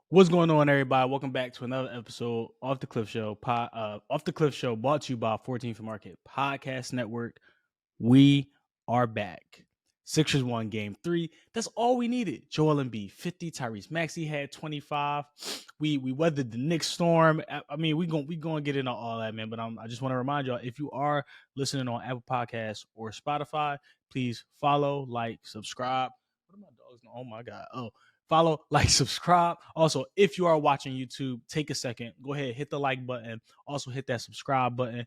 What's going on, everybody? Welcome back to another episode of the Cliff Show. Off the Cliff Show, brought to you by 14th Market Podcast Network. We are back. Sixers won Game 3. That's all we needed. Joel Embiid 50. Tyrese Maxey had 25. We weathered the Knicks storm. I mean, we gonna get into all that, man. But I just want to remind y'all, if you are listening on Apple Podcasts or Spotify, please follow, like, subscribe. What are my dogs? Oh my god! Oh, follow, like, subscribe. Also, if you are watching YouTube, take a second, go ahead, hit the like button. Also, hit that subscribe button.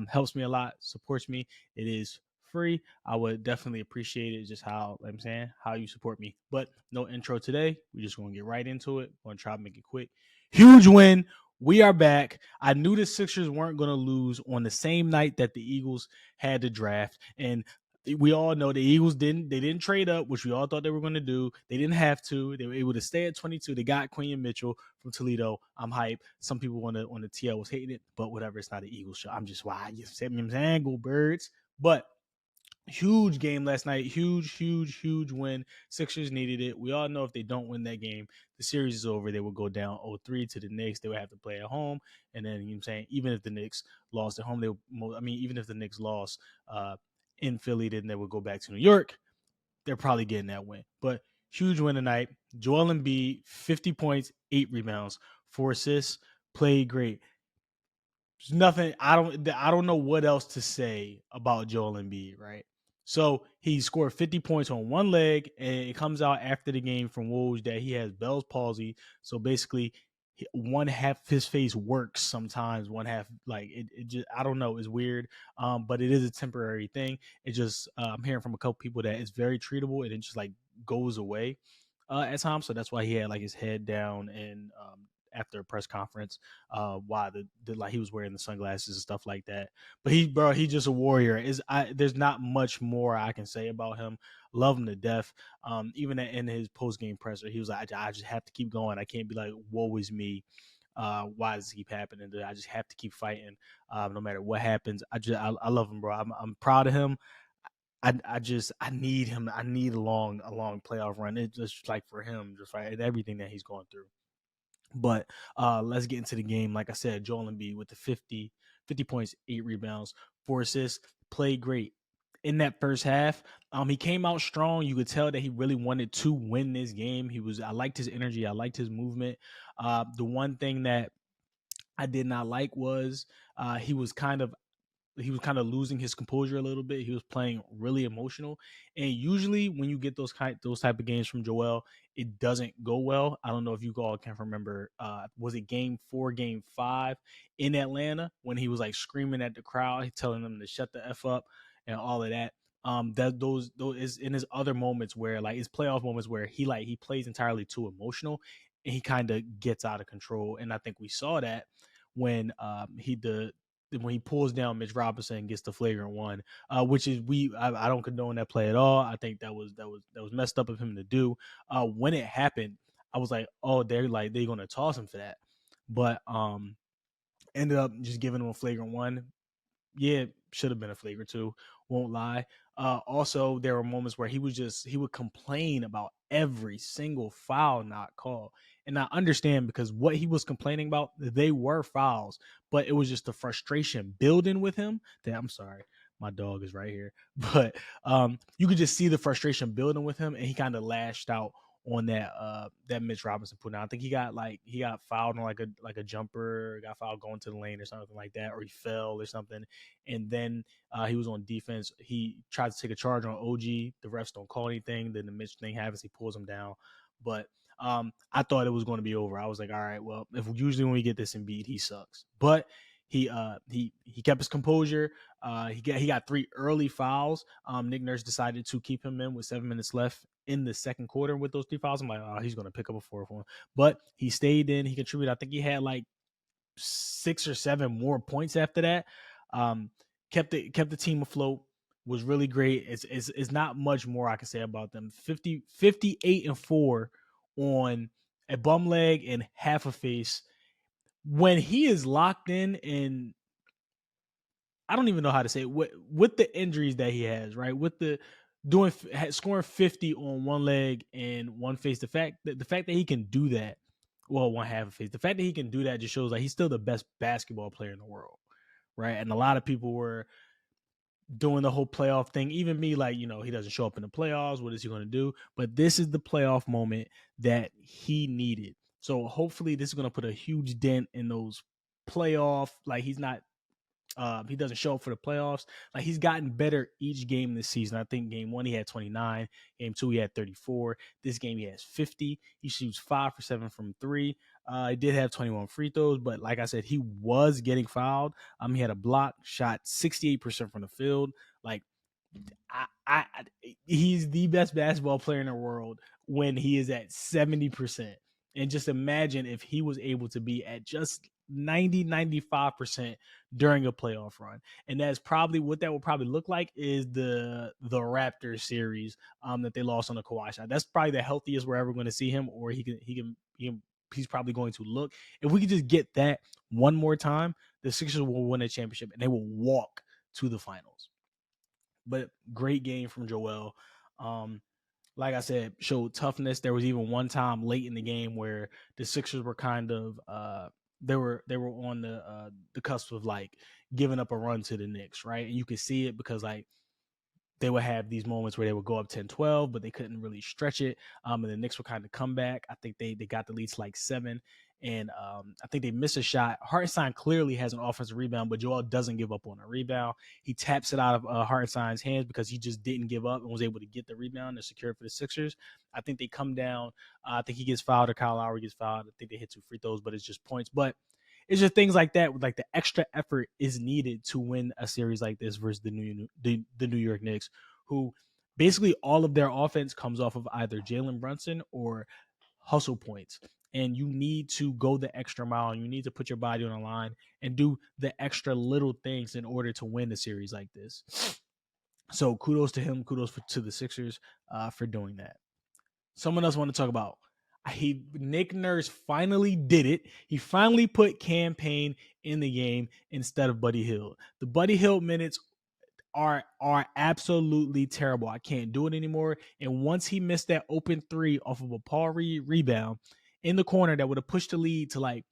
Helps me a lot, supports me. It is free. I would definitely appreciate it. Just how I'm saying, how you support me. But no intro today. We're just gonna get right into it. Gonna try to make it quick. Huge win. We are back. I knew the Sixers weren't going to lose on the same night that the Eagles had the draft, and we all know the Eagles didn't trade up, which we all thought they were going to do. They didn't have to. They were able to stay at 22. They got Quinn Mitchell from Toledo. I'm hyped. Some people on the TL was hating it, but whatever. It's not an Eagles show. I'm just why you see me saying, go Birds. But huge game last night. Huge win. Sixers needed it. We all know if they don't win that game, the series is over. They will go down 0-3 to the Knicks. They would have to play at home. And then, you know what I'm saying, even if the Knicks lost at home, even if the Knicks lost in Philly, then they would go back to New York. They're probably getting that win. But huge win tonight. Joel Embiid, 50 points, 8 rebounds, 4 assists, played great. There's nothing. I don't know what else to say about Joel Embiid, right? So he scored 50 points on one leg, and it comes out after the game from Woj that he has Bell's palsy. So basically, one half of his face works sometimes, one half like it just I don't know, it's weird. But it is a temporary thing. It just I'm hearing from a couple people that it's very treatable and it just like goes away at times. So that's why he had like his head down and after a press conference, why like he was wearing the sunglasses and stuff like that. But he's just a warrior. There's not much more I can say about him. Love him to death. Even in his post game presser, he was like, I just have to keep going. I can't be like, woe is me. Why does it keep happening? I just have to keep fighting, no matter what happens. I love him, bro. I'm proud of him. I need him. I need a long playoff run. It's just like for him, just right, and everything that he's going through. But let's get into the game. Like I said, Joel Embiid with the 50 points, 8 rebounds, 4 assists, played great. In that first half, he came out strong. You could tell that he really wanted to win this game. I liked his energy. I liked his movement. The one thing that I did not like was he was kind of losing his composure a little bit. He was playing really emotional, and usually when you get those type of games from Joel, it doesn't go well. I don't know if you all can remember. Was it Game 4, Game 5 in Atlanta when he was like screaming at the crowd, telling them to shut the f up and all of that. That those is in his other moments where like his playoff moments where he plays entirely too emotional and he kind of gets out of control. And I think we saw that when when he pulls down Mitch Robinson and gets the flagrant one, which is I don't condone that play at all. I think that was messed up of him to do. When it happened, I was like, oh, they're gonna toss him for that, but ended up just giving him a flagrant one. Yeah, should have been a flagrant two. Won't lie. Also, there were moments where he would complain about every single foul not called. And I understand because what he was complaining about, they were fouls, but it was just the frustration building with him that I'm sorry, my dog is right here. But you could just see the frustration building with him, and he kind of lashed out on that Mitch Robinson put down. I think he got fouled on like a jumper, got fouled going to the lane or something like that, or he fell or something. And then he was on defense. He tried to take a charge on OG. The refs don't call anything. Then the Mitch thing happens. He pulls him down. But I thought it was going to be over. I was like, all right, well, if usually when we get this Embiid, he sucks. But he kept his composure. He got 3 early fouls. Nick Nurse decided to keep him in with 7 minutes left in the second quarter with those 3 fouls. I'm like, oh, he's going to pick up a 4th one. But he stayed in. He contributed. I think he had like 6 or 7 more points after that. Kept the team afloat. Was really great. It's not much more I can say about them. 58-4 on a bum leg and half a face. When he is locked in, and I don't even know how to say it, with the injuries that he has, right? With the scoring 50 on one leg and one face, the fact that he can do that well, one half of face. The fact that he can do that just shows like he's still the best basketball player in the world, right? And a lot of people were doing the whole playoff thing. Even me, like, he doesn't show up in the playoffs. What is he going to do? But this is the playoff moment that he needed. So hopefully this is going to put a huge dent in those playoff. Like he doesn't show up for the playoffs. Like he's gotten better each game this season. I think game 1 he had 29, game 2 he had 34. This game he has 50. He shoots 5 for 7 from 3. He did have 21 free throws, but like I said, he was getting fouled. He had a block, shot 68% from the field. Like he's the best basketball player in the world when he is at 70%. And just imagine if he was able to be at just 95% during a playoff run. And that's probably what that would probably look like is the Raptors series that they lost on the Kawhi shot. That's probably the healthiest we're ever going to see him, or he's probably going to look. If we could just get that one more time, the Sixers will win a championship and they will walk to the finals. But great game from Joel. Like I said, showed toughness. There was even one time late in the game where the Sixers were kind of they were on the cusp of like giving up a run to the Knicks, right? And you could see it because like they would have these moments where they would go up 10-12, but they couldn't really stretch it. And the Knicks would kind of come back. I think they got the lead to like 7. And I think they missed a shot. Hartenstein clearly has an offensive rebound, but Joel doesn't give up on a rebound. He taps it out of Hartenstein's hands because he just didn't give up and was able to get the rebound and secure it for the Sixers. I think they come down. I think he gets fouled or Kyle Lowry gets fouled. I think they hit 2 free throws, but it's just points. But it's just things like that. Like the extra effort is needed to win a series like this versus the New York Knicks, who basically all of their offense comes off of either Jalen Brunson or hustle points. And you need to go the extra mile. And you need to put your body on the line and do the extra little things in order to win a series like this. So kudos to him. Kudos to the Sixers for doing that. Someone else want to talk about. Nick Nurse finally did it. He finally put Cam Payne in the game instead of Buddy Hield. The Buddy Hield minutes are absolutely terrible. I can't do it anymore. And once he missed that open 3 off of a Paul Reed rebound in the corner that would have pushed the lead to like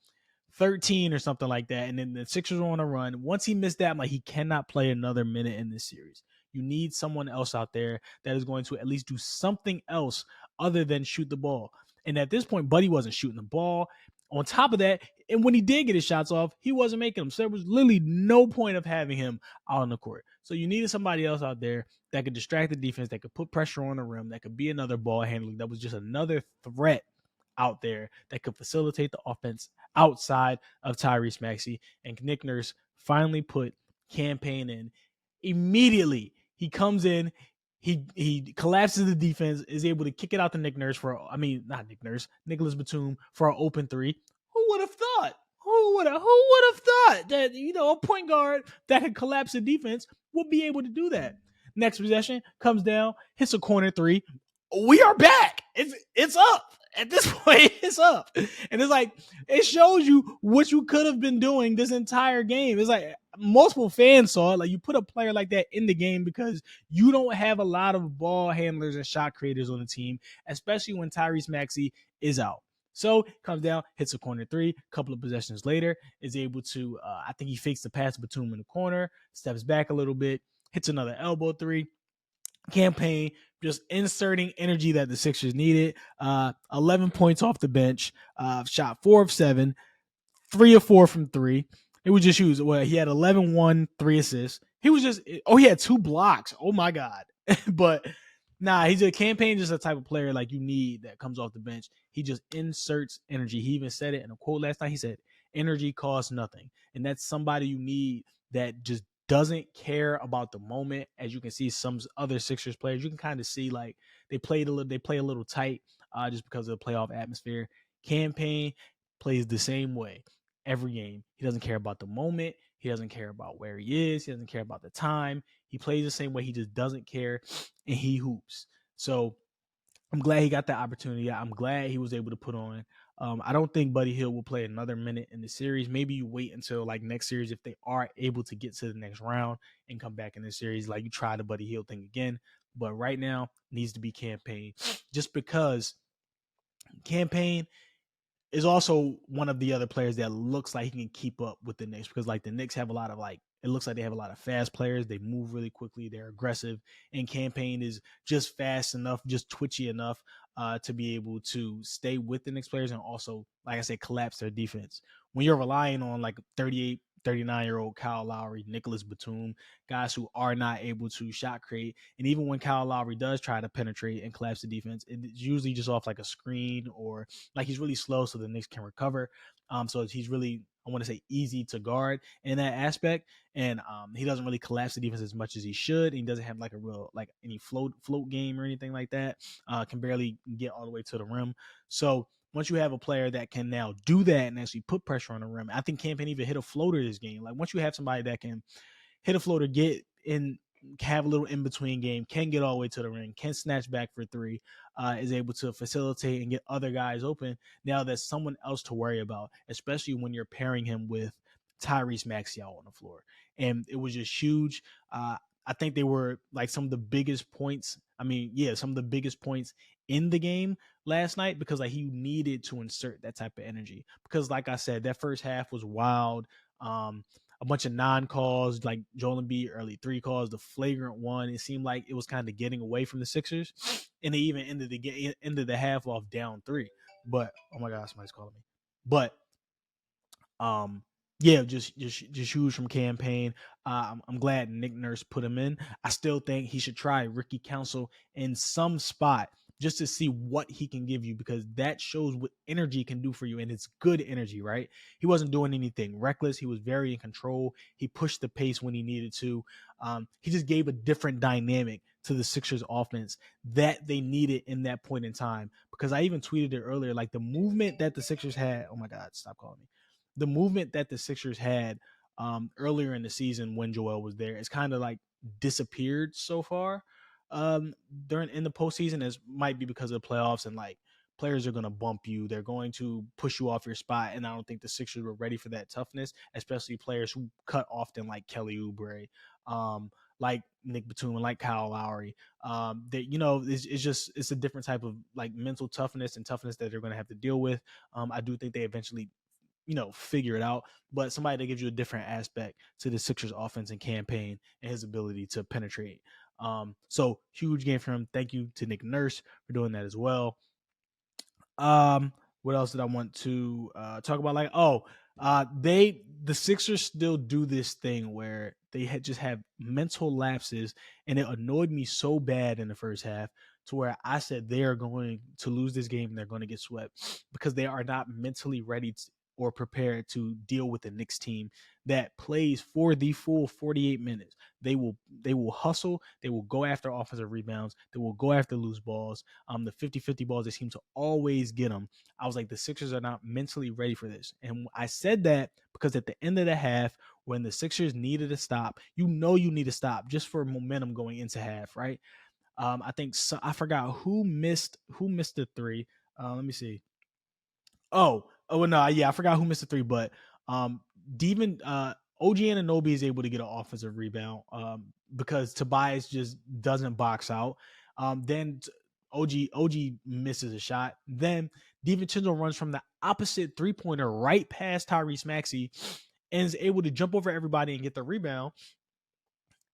13 or something like that, and then the Sixers were on a run. Once he missed that, I'm like, he cannot play another minute in this series. You need someone else out there that is going to at least do something else other than shoot the ball. And at this point, Buddy wasn't shooting the ball. On top of that, and when he did get his shots off, he wasn't making them. So there was literally no point of having him out on the court. So you needed somebody else out there that could distract the defense, that could put pressure on the rim, that could be another ball handler, that was just another threat out there that could facilitate the offense outside of Tyrese Maxey. And Nick Nurse finally put Cam Payne in. Immediately, he comes in, he collapses the defense, is able to kick it out to Nick Nurse not Nick Nurse, Nicholas Batum for an open 3. Who would have thought? Who would have thought that a point guard that could collapse the defense would be able to do that? Next possession comes down, hits a corner 3. We are back. It's up. At this point, it's up. And it's like, it shows you what you could have been doing this entire game. It's like multiple fans saw it. Like, you put a player like that in the game because you don't have a lot of ball handlers and shot creators on the team, especially when Tyrese Maxey is out. So comes down, hits a corner 3. A couple of possessions later, is able to, I think he fakes the pass to Batum in the corner, steps back a little bit, hits another elbow 3. Cam Payne just inserting energy that the Sixers needed. 11 points off the bench, shot 4 of 7, 3 of 4 from 3. It was just he had 11-1, 3 assists. He had 2 blocks. Oh my God. But he's a Cam Payne, just a type of player like you need that comes off the bench. He just inserts energy. He even said it in a quote last night. He said, energy costs nothing. And that's somebody you need that just doesn't care about the moment. As you can see, some other Sixers players, you can kind of see like they play a little tight just because of the playoff atmosphere. Cam Payne plays the same way every game. He doesn't care about the moment. He doesn't care about where he is. He doesn't care about the time. He plays the same way. He just doesn't care, and he hoops. So I'm glad he got that opportunity. I'm glad he was able to put on. I don't think Buddy Hield will play another minute in the series. Maybe you wait until like next series if they are able to get to the next round and come back in the series. Like you try the Buddy Hield thing again. But right now needs to be Cam Payne just because Cam Payne, is also one of the other players that looks like he can keep up with the Knicks, because like the Knicks have a lot of it looks like they have a lot of fast players. They move really quickly. They're aggressive, and Cam Payne is just fast enough, just twitchy enough to be able to stay with the Knicks players and also, like I said, collapse their defense. When you're relying on like 38, 39-year-old Kyle Lowry, Nicholas Batum, guys who are not able to shot create. And even when Kyle Lowry does try to penetrate and collapse the defense, it's usually just off like a screen, or like he's really slow so the Knicks can recover. So he's really, I want to say, easy to guard in that aspect. And he doesn't really collapse the defense as much as he should. And he doesn't have like a real, like any float game or anything like that. Can barely get all the way to the rim. So once you have a player that can now do that and actually put pressure on the rim, I think Cam Payne even hit a floater this game. Like once you have somebody that can hit a floater, get in, have a little in between game, can get all the way to the ring, can snatch back for three, is able to facilitate and get other guys open. Now there's someone else to worry about, especially when you're pairing him with Tyrese Maxey out on the floor. And it was just huge. I think they were like some of the biggest points. Some of the biggest points in the game last night, because like he needed to insert that type of energy. Because like I said, that first half was wild. A bunch of non-calls, like Joel Embiid early 3 calls, the flagrant one. It seemed like it was kind of getting away from the Sixers, and they even ended the half off down 3. But oh my God, somebody's calling me. But yeah, just huge from Cam Payne. I'm glad Nick Nurse put him in. I still think he should try Ricky Council in some spot just to see what he can give you, because that shows what energy can do for you, and it's good energy, right? He wasn't doing anything reckless. He was very in control. He pushed the pace when he needed to. He just gave a different dynamic to the Sixers offense that they needed in that point in time, because I even tweeted it earlier, like the movement that the Sixers had. Oh my God, stop calling me. The movement that the Sixers had earlier in the season when Joel was there is kind of like disappeared so far during in the postseason. It might be because of the playoffs, and like players are going to bump you. They're going to push you off your spot. And I don't think the Sixers were ready for that toughness, especially players who cut often, like Kelly Oubre, like Nick Batum, and like Kyle Lowry. It's a different type of like mental toughness and toughness that they're going to have to deal with. I do think they eventually figure it out, but somebody that gives you a different aspect to the Sixers offense and Cam Payne and his ability to penetrate. So huge game for him. Thank you to Nick Nurse for doing that as well. What else did I want to talk about? The Sixers still do this thing where they just have mental lapses, and it annoyed me so bad in the first half to where I said they are going to lose this game and they're going to get swept, because they are not mentally ready or prepared to deal with the Knicks team that plays for the full 48 minutes. They will hustle. They will go after offensive rebounds. They will go after loose balls. The 50-50 balls, they seem to always get them. I was like, the Sixers are not mentally ready for this. And I said that because at the end of the half, when the Sixers needed to stop, you need to stop just for momentum going into half, right? I think I forgot who missed the three. Let me see. Oh no, yeah, I forgot who missed the three, but Devin OG Anunoby is able to get an offensive rebound because Tobias just doesn't box out. Then OG misses a shot. Then DiVincenzo runs from the opposite 3-pointer right past Tyrese Maxey and is able to jump over everybody and get the rebound.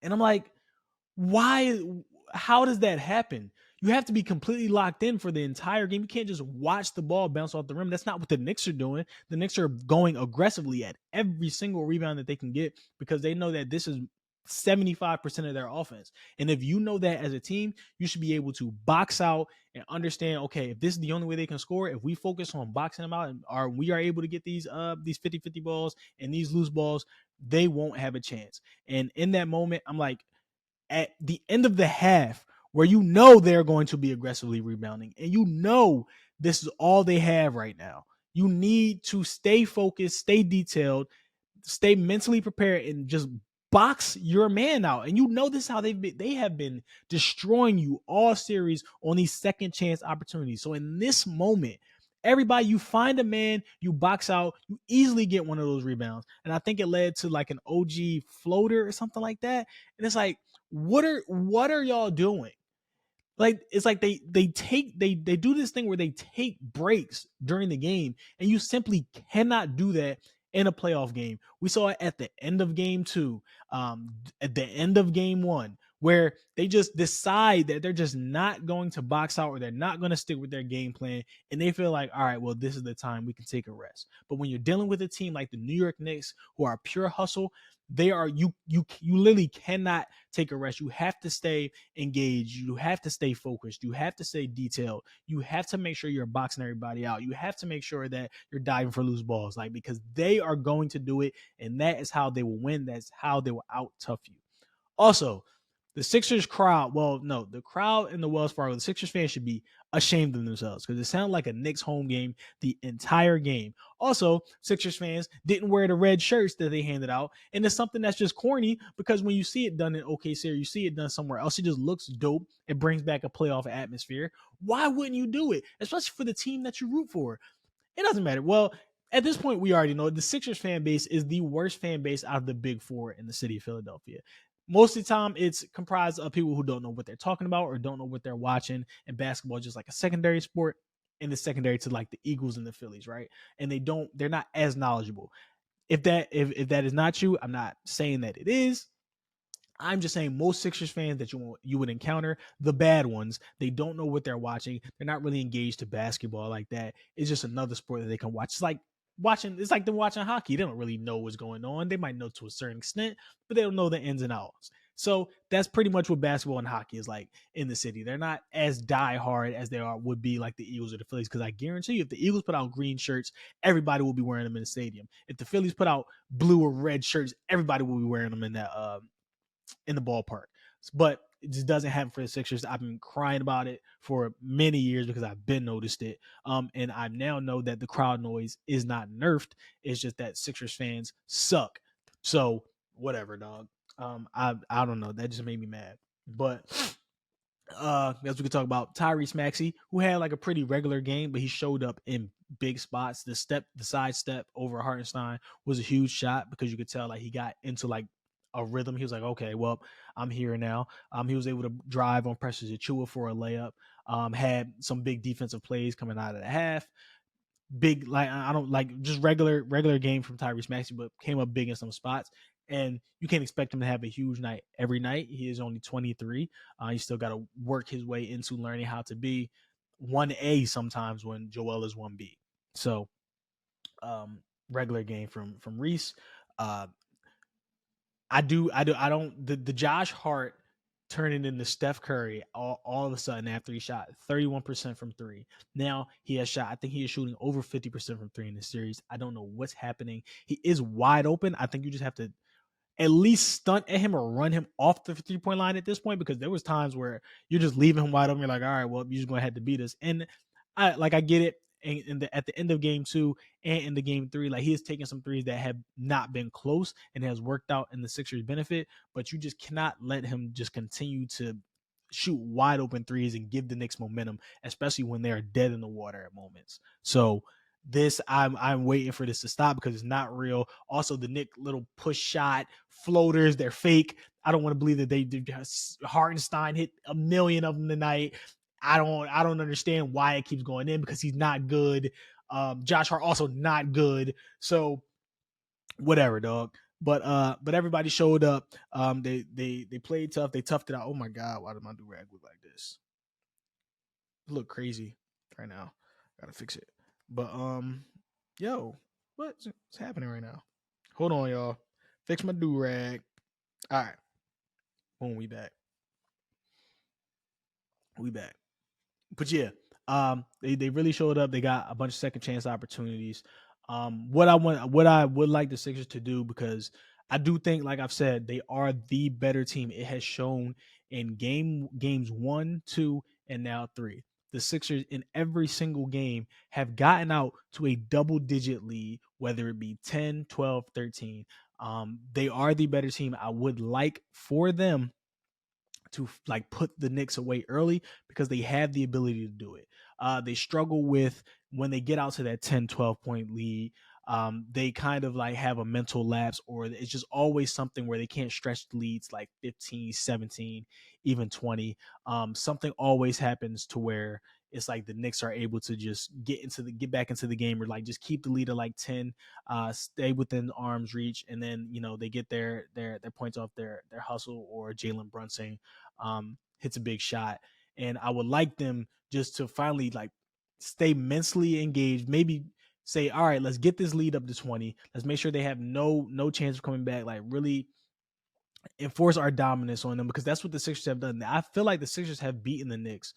And I'm like, why? How does that happen? You have to be completely locked in for the entire game. You can't just watch the ball bounce off the rim. That's not what the Knicks are doing. The Knicks are going aggressively at every single rebound that they can get, because they know that this is 75% of their offense. And if you know that as a team, you should be able to box out and understand, okay, if this is the only way they can score, if we focus on boxing them out and we are able to get these 50-50 balls and these loose balls, they won't have a chance. And in that moment, I'm like, at the end of the half, where they're going to be aggressively rebounding, and this is all they have right now, you need to stay focused, stay detailed, stay mentally prepared, and just box your man out. And this is how they have been destroying you all series on these second chance opportunities. So in this moment, everybody, you find a man, you box out, you easily get one of those rebounds. And I think it led to like an OG floater or something like that. And it's like, what are y'all doing? Like it's like they do this thing where they take breaks during the game, and you simply cannot do that in a playoff game. We saw it at the end of game 2, at the end of game 1, where they just decide that they're just not going to box out, or they're not going to stick with their game plan, and they feel like, all right, well, this is the time we can take a rest. But when you're dealing with a team like the New York Knicks, who are pure hustle, they are you literally cannot take a rest. You have to stay engaged. You have to stay focused. You have to stay detailed. You have to make sure you're boxing everybody out. You have to make sure that you're diving for loose balls, like, because they are going to do it, and that is how they will win. That's how they will out tough you. Also, the Sixers crowd, the crowd in the Wells Fargo, the Sixers fans should be ashamed of themselves, because it sounded like a Knicks home game the entire game. Also, Sixers fans didn't wear the red shirts that they handed out, and it's something that's just corny, because when you see it done in OKC, or you see it done somewhere else, it just looks dope. It brings back a playoff atmosphere. Why wouldn't you do it, especially for the team that you root for? It doesn't matter. Well, at this point, we already know the Sixers fan base is the worst fan base out of the big four in the city of Philadelphia. Most of the time, it's comprised of people who don't know what they're talking about, or don't know what they're watching. And basketball is just like a secondary sport, and it's secondary to like the Eagles and the Phillies, right? And they're not as knowledgeable. If that is not you, I'm not saying that it is. I'm just saying most Sixers fans that you would encounter, the bad ones, they don't know what they're watching. They're not really engaged to basketball like that. It's just another sport that they can watch. It's like them watching hockey. They don't really know what's going on. They might know to a certain extent, but they don't know the ins and outs. So that's pretty much what basketball and hockey is like in the city. They're not as diehard as they would be like the Eagles or the Phillies, because I guarantee you, if the Eagles put out green shirts, everybody will be wearing them in the stadium. If the Phillies put out blue or red shirts, everybody will be wearing them in the ballpark. But it just doesn't happen for the Sixers. I've been crying about it for many years, because I've been noticed it. And I now know that the crowd noise is not nerfed. It's just that Sixers fans suck. So whatever, dog. I don't know. That just made me mad. But as we could talk about Tyrese Maxey, who had like a pretty regular game, but he showed up in big spots. The side step over Hartenstein was a huge shot, because you could tell like he got into like a rhythm. He was like, okay, well, I'm here now. He was able to drive on Precious Achiuwa for a layup. Had some big defensive plays coming out of the half. Big, like, I don't like just regular game from Tyrese Maxey, but came up big in some spots. And you can't expect him to have a huge night every night. He is only 23. He's still got to work his way into learning how to be 1A sometimes when Joel is 1B. So, regular game from Reese. The Josh Hart turning into Steph Curry all of a sudden after he shot 31% from three. Now I think he is shooting over 50% from three in the series. I don't know what's happening. He is wide open. I think you just have to at least stunt at him or run him off the 3-point line at this point, because there was times where you're just leaving him wide open. You're like, all right, well, you're just going to have to beat us. And I get it. And at the end of game 2 and in the game 3, like, he is taking some threes that have not been close and has worked out in the Sixers' benefit, but you just cannot let him just continue to shoot wide open threes and give the Knicks momentum, especially when they are dead in the water at moments. So I'm waiting for this to stop, because it's not real. Also, the Knicks little push shot floaters, they're fake. I don't want to believe that they did. Hartenstein hit a million of them tonight. I don't understand why it keeps going in, because he's not good. Josh Hart also not good. So whatever, dog. But everybody showed up. They played tough. They toughed it out. Oh my God, why did my do-rag look like this? It look crazy right now. Gotta fix it. But yo, what's happening right now? Hold on, y'all. Fix my do-rag. All right. Boom, we back. But yeah, they really showed up. They got a bunch of second chance opportunities. What I would like the Sixers to do, because I do think, like I've said, they are the better team. It has shown in games 1, 2, and now 3. The Sixers in every single game have gotten out to a double-digit lead, whether it be 10, 12, 13. They are the better team. I would like for them to like put the Knicks away early, because they have the ability to do it. They struggle with when they get out to that 10, 12 point lead, they kind of like have a mental lapse, or it's just always something where they can't stretch the leads like 15, 17, even 20. Something always happens to where it's like the Knicks are able to just get back into the game, or like just keep the lead at like 10, stay within arm's reach, and then they get their points off their hustle, or Jalen Brunson hits a big shot. And I would like them just to finally like stay mentally engaged, maybe say, all right, let's get this lead up to 20. Let's make sure they have no chance of coming back. Like really enforce our dominance on them, because that's what the Sixers have done. I feel like the Sixers have beaten the Knicks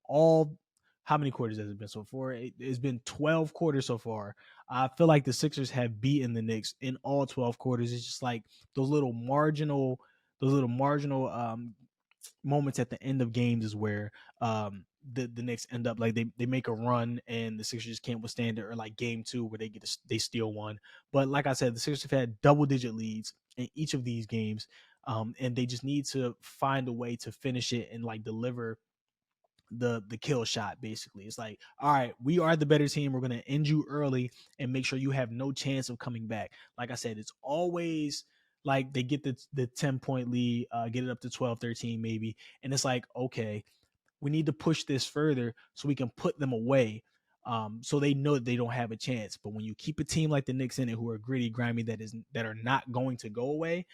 all. How many quarters has it been so far? It's been 12 quarters so far. I feel like the Sixers have beaten the Knicks in all 12 quarters. It's just like those little marginal moments at the end of games is where the Knicks end up like they make a run and the Sixers just can't withstand it, or like game 2 where they steal one. But like I said, the Sixers have had double digit leads in each of these games, and they just need to find a way to finish it and like deliver the kill shot. Basically, it's like, all right, we are the better team, we're going to end you early and make sure you have no chance of coming back. Like I said, it's always like they get the 10-point lead, get it up to 12, 13 maybe, and it's like, okay, we need to push this further so we can put them away, so they know that they don't have a chance. But when you keep a team like the Knicks in it, who are gritty, grimy, that are not going to go away,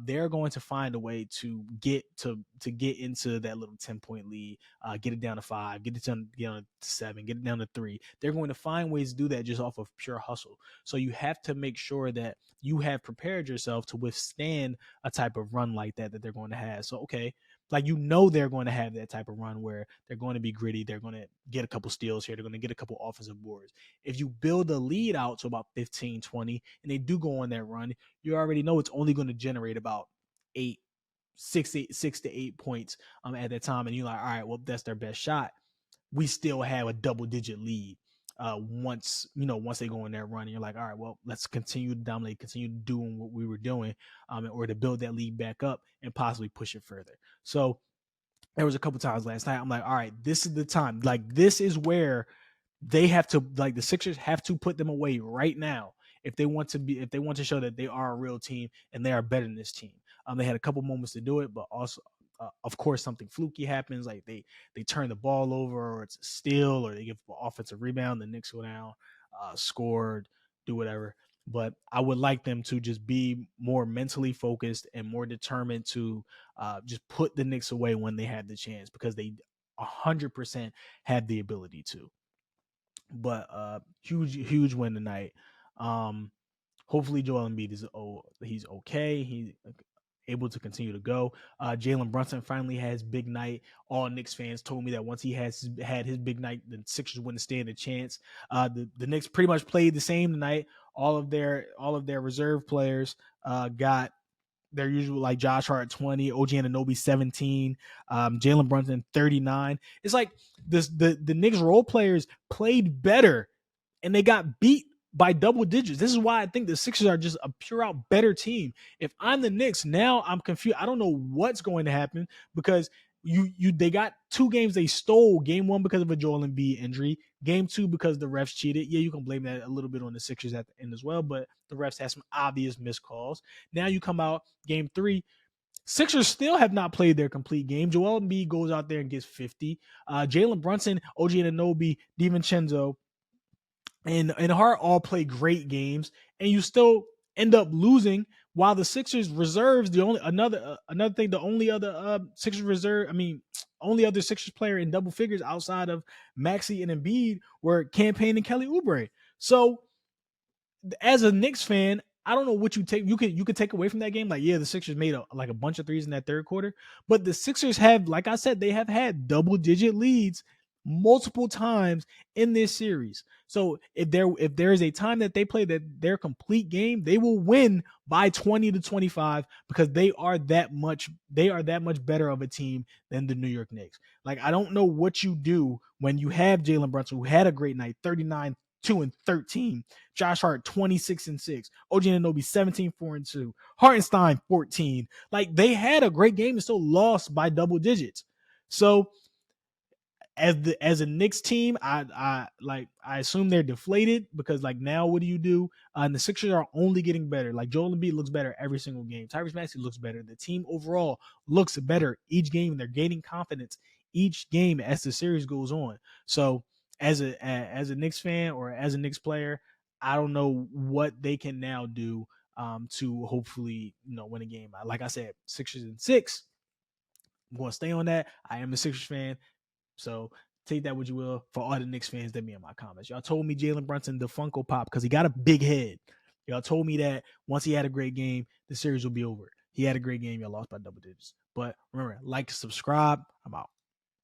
they're going to find a way to get into that little 10-point lead, get it down to 5, get it down to 7, get it down to 3. They're going to find ways to do that just off of pure hustle. So you have to make sure that you have prepared yourself to withstand a type of run like that they're going to have. So okay, like they're going to have that type of run where they're going to be gritty, they're going to get a couple steals here, they're going to get a couple offensive boards. If you build a lead out to about 15, 20, and they do go on that run, you already know it's only going to generate about 6 to 8 points at that time, and you're like, all right, well, that's their best shot. We still have a double digit lead once they go on that run, and you're like, all right, well, let's continue to dominate, continue doing what we were doing, in order to build that lead back up and possibly push it further. So there was a couple times last night I'm like, all right, this is the time. Like, this is where they have to, like, the Sixers have to put them away right now if they want to show that they are a real team and they are better than this team. They had a couple moments to do it, but also, of course, something fluky happens. Like they turn the ball over, or it's a steal, or they give an offensive rebound. The Knicks go down, scored, do whatever. But I would like them to just be more mentally focused and more determined to just put the Knicks away when they have the chance, because they 100% have the ability to. But huge win tonight. Hopefully Joel Embiid he's okay. He's able to continue to go. Jalen Brunson finally has big night. All Knicks fans told me that once he had his big night, the Sixers wouldn't stand a chance. The Knicks pretty much played the same tonight. All of their reserve players got their usual, like Josh Hart 20, OG Anunoby 17, Jalen Brunson 39. It's like the Knicks role players played better and they got beat by double digits. This is why I think the Sixers are just a pure out better team. If I'm the Knicks, now I'm confused. I don't know what's going to happen, because they got 2 games they stole. Game 1 because of a Joel Embiid injury. Game 2 because the refs cheated. Yeah, you can blame that a little bit on the Sixers at the end as well, but the refs had some obvious missed calls. Now you come out game 3. Sixers still have not played their complete game. Joel Embiid goes out there and gets 50. Jalen Brunson, OG Anunoby, DiVincenzo, and Hart all play great games, and you still end up losing, while the Sixers reserves, the only another thing, the only other Sixers reserve, only other Sixers player in double figures outside of Maxey and Embiid were Cam Payne and Kelly Oubre. So as a Knicks fan, I don't know what you could take away from that game. Like, yeah, the Sixers made a bunch of threes in that third quarter, but the Sixers have, like I said, they have had double digit leads multiple times in this series. So if there is a time that they play their complete game, they will win by 20 to 25, because they are that much better of a team than the New York Knicks. Like, I don't know what you do when you have Jalen Brunson, who had a great night, 39, 2 and 13. Josh Hart 26 and 6. OG Anunoby 17, 4 and 2. Hartenstein 14. Like, they had a great game and still lost by double digits. So as a Knicks team, I assume they're deflated because like now what do you do? And the Sixers are only getting better. Like Joel Embiid looks better every single game. Tyrese Maxey looks better. The team overall looks better each game. They're gaining confidence each game as the series goes on. So as a Knicks fan or as a Knicks player, I don't know what they can now do to hopefully win a game. Like I said, Sixers in 6. I'm going to stay on that. I am a Sixers fan. So take that what you will. For all the Knicks fans that be in my comments, y'all told me Jalen Brunson the Funko Pop because he got a big head. Y'all told me that once he had a great game, the series will be over. He had a great game. Y'all lost by double digits. But remember, like, subscribe. I'm out.